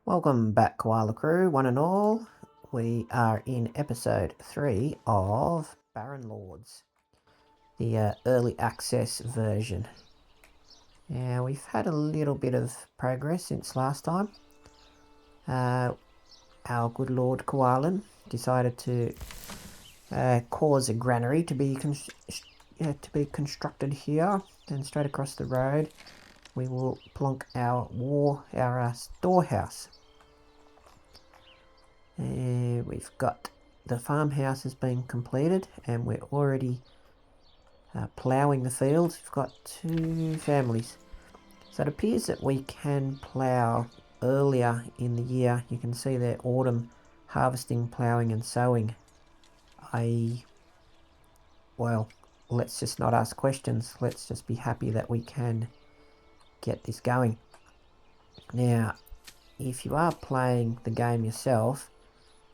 Welcome back, Koala Crew, one and all. We are in episode 3 of Barren Lords, the early access version. Now, we've had a little bit of progress since last time. Our good Lord Koalan decided to cause a granary to be constructed here, and straight across the road we will plonk our storehouse. We've got the farmhouse has been completed and we're already ploughing the fields. We've got 2 families. So it appears that we can plough earlier in the year. You can see there autumn harvesting, ploughing and sowing. Well, let's just not ask questions. Let's just be happy that we can get this going. Now, if you are playing the game yourself,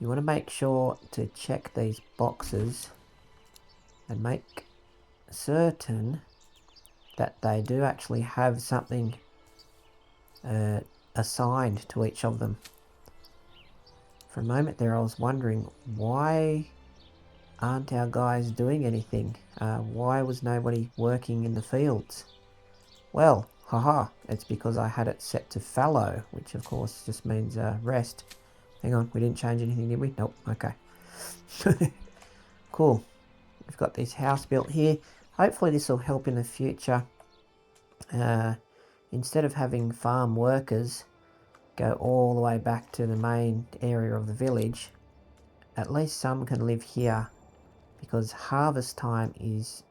you want to make sure to check these boxes and make certain that they do actually have something assigned to each of them. For a moment there I was wondering, why aren't our guys doing anything? Why was nobody working in the fields? Well, haha, it's because I had it set to fallow, which of course just means rest. Hang on, we didn't change anything, did we? Nope, okay. Cool. We've got this house built here. Hopefully this will help in the future. Instead of having farm workers go all the way back to the main area of the village, at least some can live here, because harvest time is,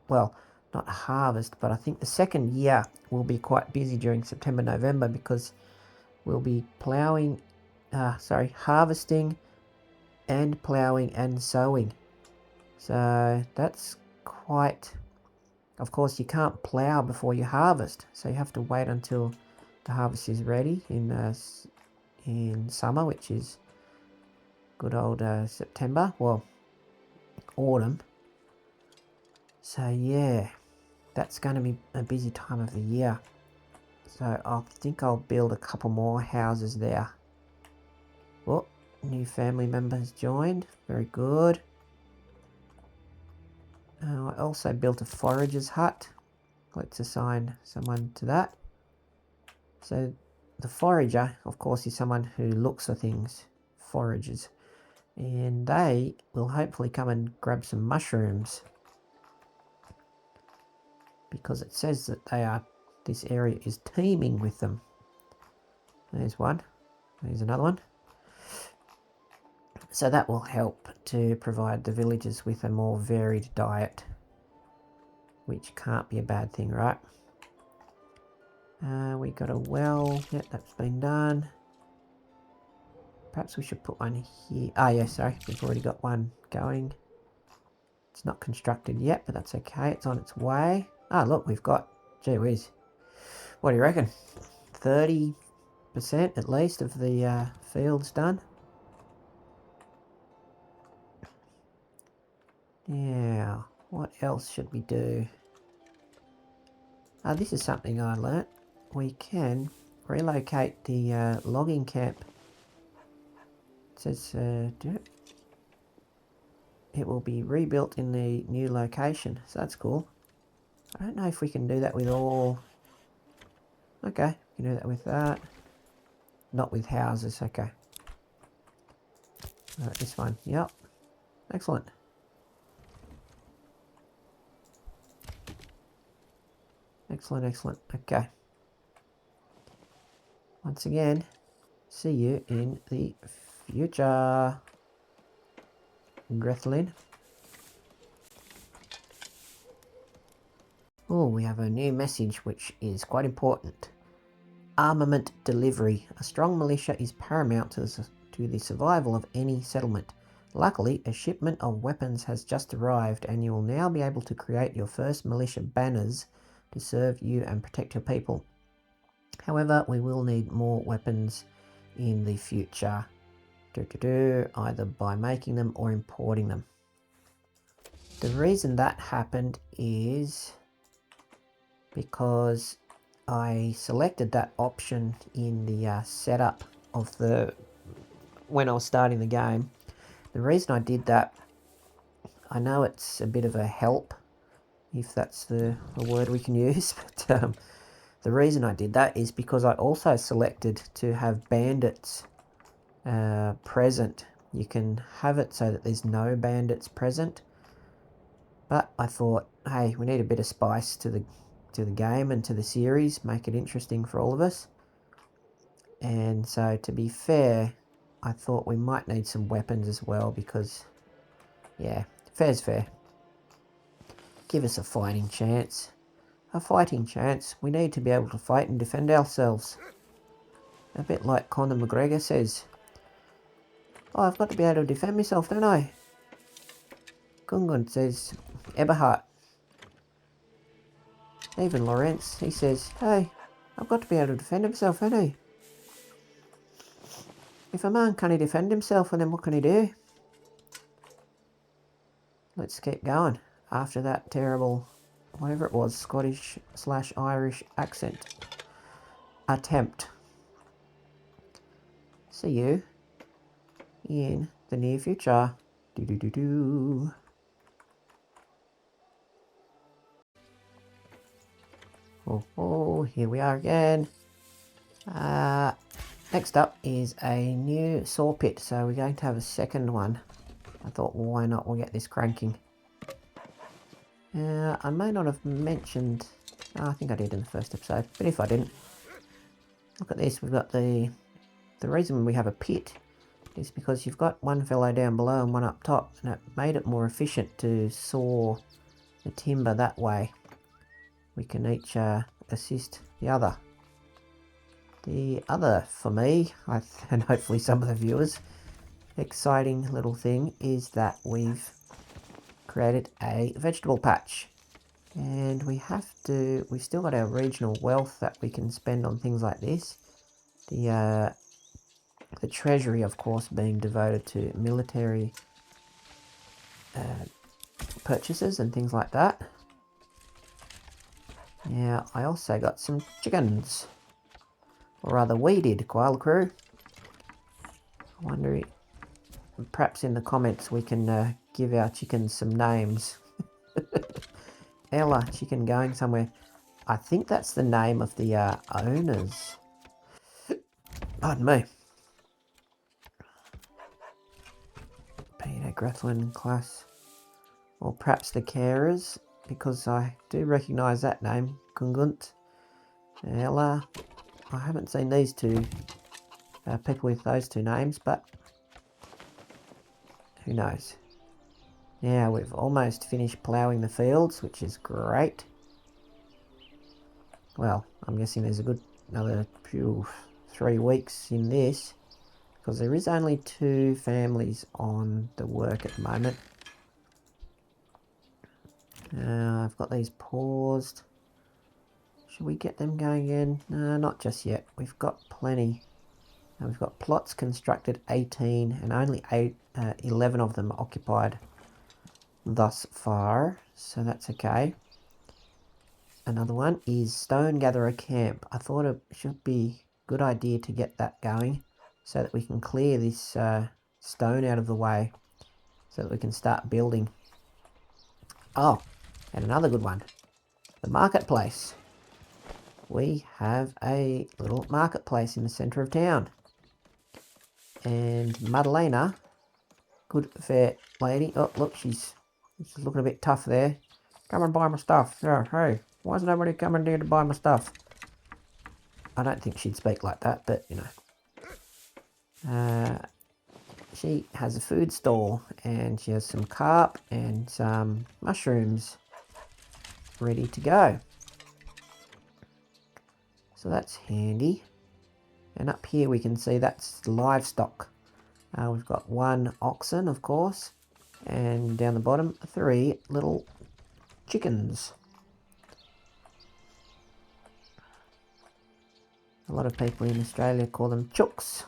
well, not harvest, but I think the second year will be quite busy during September, November, because we'll be harvesting and ploughing and sowing. So that's quite, of course you can't plough before you harvest, so you have to wait until the harvest is ready in summer, which is good old September, well, autumn. So yeah, that's going to be a busy time of the year. So I think I'll build a couple more houses there. Oh, new family members joined. Very good. I also built a forager's hut. Let's assign someone to that. So the forager, of course, is someone who looks for things, foragers. And they will hopefully come and grab some mushrooms, because it says that this area is teeming with them. There's one. There's another one. So that will help to provide the villagers with a more varied diet, which can't be a bad thing, right? We got a well. Yep, that's been done. Perhaps we should put one here. Yeah, sorry, we've already got one going. It's not constructed yet, but that's okay. It's on its way. Look, we've got, gee whiz. What do you reckon? 30% at least of the fields done. Now, what else should we do? This is something I learnt. We can relocate the logging camp. It says it will be rebuilt in the new location, so that's cool. I don't know if we can do that with all. Okay, we can do that with that. Not with houses, okay. This one, yep. Excellent. Excellent, excellent. Okay. Once again, see you in the future, Grethlin. Oh, we have a new message which is quite important. Armament delivery. A strong militia is paramount to the survival of any settlement. Luckily, a shipment of weapons has just arrived, and you will now be able to create your first militia banners to serve you and protect your people. However, we will need more weapons in the future, either by making them or importing them. The reason that happened is because I selected that option in the setup of when I was starting the game. The reason I did that, I know it's a bit of a help, if that's the word we can use, but the reason I did that is because I also selected to have bandits present. You can have it so that there's no bandits present, but I thought, hey, we need a bit of spice to the game and to the series, make it interesting for all of us. And so, to be fair, I thought we might need some weapons as well, because, yeah, fair's fair. Give us a fighting chance. A fighting chance. We need to be able to fight and defend ourselves. A bit like Conor McGregor says. Oh, I've got to be able to defend myself, don't I? Gungun says, Eberhard. Even Lawrence, he says, hey, I've got to be able to defend himself, haven't I? If a man can't defend himself, well then what can he do? Let's keep going. After that terrible, whatever it was, Scottish/Irish accent attempt. See you in the near future. Do. Oh, here we are again. Next up is a new saw pit, so we're going to have a second one. I thought, well, why not? We'll get this cranking. I may not have mentioned... I think I did in the first episode, but if I didn't, look at this. We've got the reason we have a pit is because you've got one fellow down below and one up top, and it made it more efficient to saw the timber that way. We can each assist the other. The other, for me, and hopefully some of the viewers, exciting little thing is that we've created a vegetable patch. And we've still got our regional wealth that we can spend on things like this. The treasury, of course, being devoted to military purchases and things like that. Now, I also got some chickens. Or rather, we did, Koala Crew. I wonder, perhaps in the comments we can give our chickens some names. Ella, chicken going somewhere. I think that's the name of the owners. Pardon me. Peter, Grethlin, class. Or perhaps the carers, because I do recognise that name. Gungunt. Ella. I haven't seen these two people with those two names, but who knows. Now we've almost finished ploughing the fields, which is great. Well, I'm guessing there's a good another 3 weeks in this, because there is only 2 families on the work at the moment. I've got these paused. Should we get them going again? No, not just yet. We've got plenty. We've got plots constructed 18 and only 11 of them occupied thus far, so that's okay. Another one is Stone Gatherer Camp. I thought it should be a good idea to get that going so that we can clear this stone out of the way so that we can start building. Oh, and another good one. The marketplace. We have a little marketplace in the centre of town. And Madalena, good fair lady. Oh, look, she's looking a bit tough there. Come and buy my stuff. Yeah, hey, why is nobody coming here to buy my stuff? I don't think she'd speak like that, but, you know. She has a food stall, and she has some carp and some mushrooms ready to go. So that's handy. And up here we can see that's livestock. We've got 1 oxen, of course, and down the bottom 3 little chickens. A lot of people in Australia call them chooks,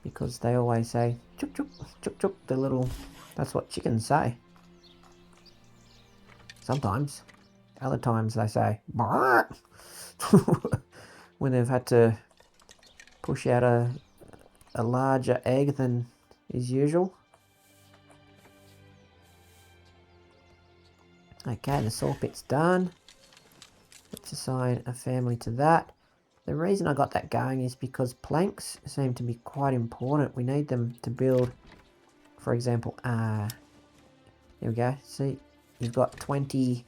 because they always say chook chook chook chook. That's what chickens say. Sometimes. Other times they say "Bark," when they've had to push out a larger egg than is usual. Okay, the saw pit's done. Let's assign a family to that. The reason I got that going is because planks seem to be quite important. We need them to build, for example, there we go. See, you've got 20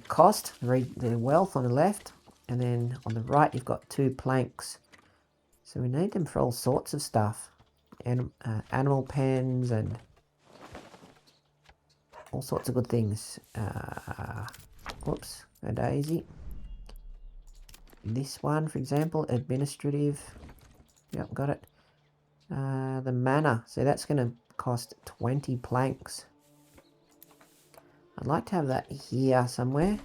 cost, the wealth on the left, and then on the right you've got 2 planks. So we need them for all sorts of stuff. And animal pens and all sorts of good things. Whoops, a daisy. This one, for example, administrative. Yep, got it. The manor. So that's going to cost 20 planks. I'd like to have that here somewhere,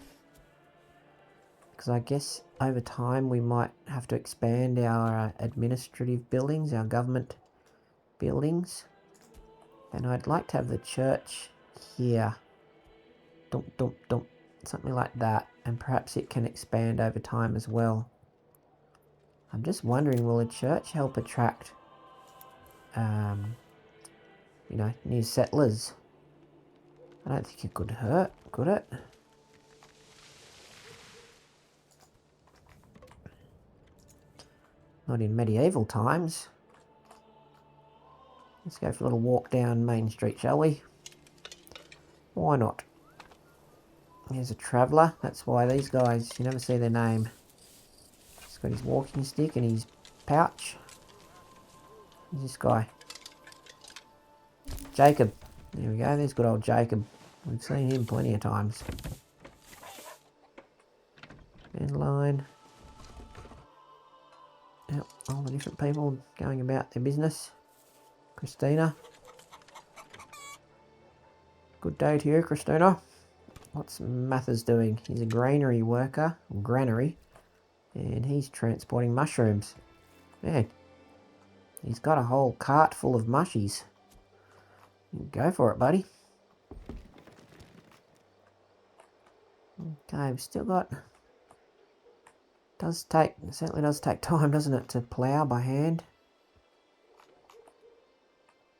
because I guess over time we might have to expand our administrative buildings, our government buildings. And I'd like to have the church here. Dump, dump, dump. Something like that. And perhaps it can expand over time as well. I'm just wondering, will a church help attract, new settlers? I don't think it could hurt, could it? Not in medieval times. Let's go for a little walk down Main Street, shall we? Why not? Here's a traveller. That's why these guys, you never see their name. He's got his walking stick and his pouch. Who's this guy? Jacob. There we go, there's good old Jacob. We've seen him plenty of times. And line. Yep, all the different people going about their business. Christina. Good day to you, Christina. What's Mathers doing? He's a granary worker, granary, and he's transporting mushrooms. Man, he's got a whole cart full of mushies. Go for it, buddy. Okay, we've still got... certainly does take time, doesn't it, to plough by hand.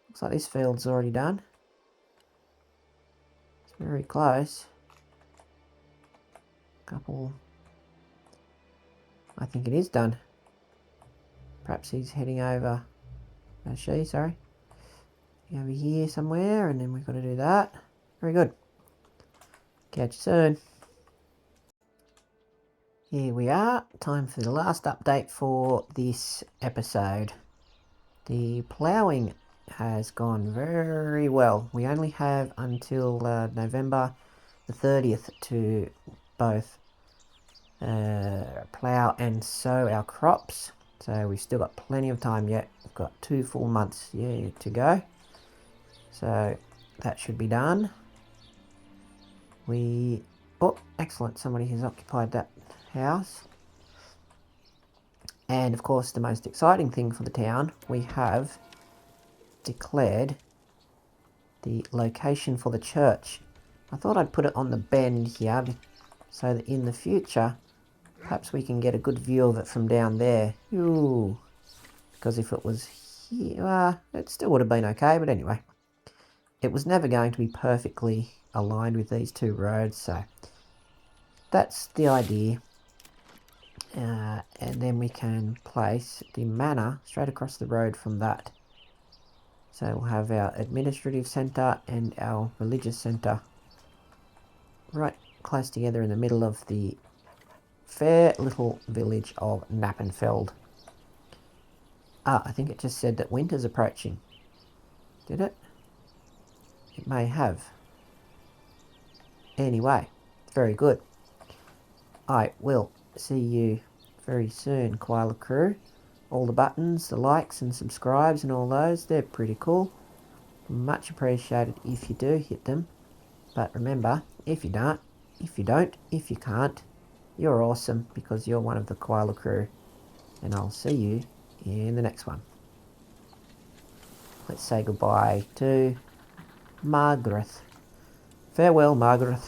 Looks like this field's already done. It's very close. Couple... I think it is done. Perhaps he's heading over... sorry. Over here somewhere, and then we've got to do that. Very good. Catch you soon. Here we are. Time for the last update for this episode. The ploughing has gone very well. We only have until November the 30th to both plough and sow our crops. So we've still got plenty of time yet. We've got 2 full months to go. So that should be done. Oh, excellent. Somebody has occupied that house. And of course, the most exciting thing for the town, we have declared the location for the church. I thought I'd put it on the bend here so that in the future, perhaps we can get a good view of it from down there. Ooh. Because if it was here, it still would have been okay, but anyway. It was never going to be perfectly aligned with these 2 roads, so that's the idea. And then we can place the manor straight across the road from that. So we'll have our administrative centre and our religious centre right close together in the middle of the fair little village of Knappenfeld. I think it just said that winter's approaching. Did it? It may have. Anyway, very good. I will see you very soon, Koala Crew. All the buttons, the likes and subscribes and all those, they're pretty cool. Much appreciated if you do hit them. But remember, if you don't, if you can't, you're awesome because you're one of the Koala Crew. And I'll see you in the next one. Let's say goodbye to Margaret. Farewell, Margaret.